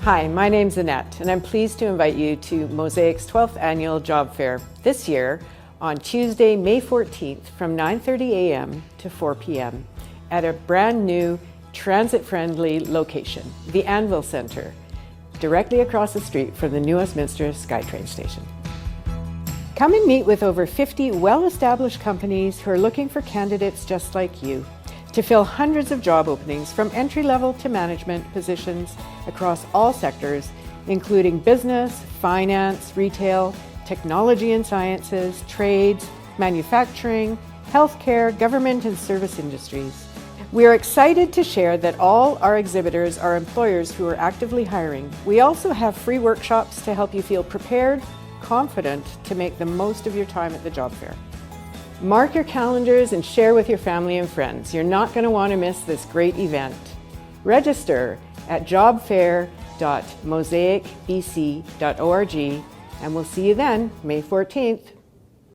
Hi, my name's Annette, and I'm pleased to invite you to MOSAIC's 12th Annual Job Fair this year on Tuesday, May 14th from 9:30 a.m. to 4 p.m. at a brand new transit-friendly location, the Anvil Centre, directly across the street from the new Westminster SkyTrain station. Come and meet with over 50 well-established companies who are looking for candidates just like you to fill hundreds of job openings from entry-level to management positions across all sectors, including business, finance, retail, technology and sciences, trades, manufacturing, healthcare, government and service industries. We are excited to share that all our exhibitors are employers who are actively hiring. We also have free workshops to help you feel prepared, confident to make the most of your time at the job fair. Mark your calendars and share with your family and friends. You're not going to want to miss this great event. Register at jobfair.mosaicbc.org and we'll see you then, May 14th.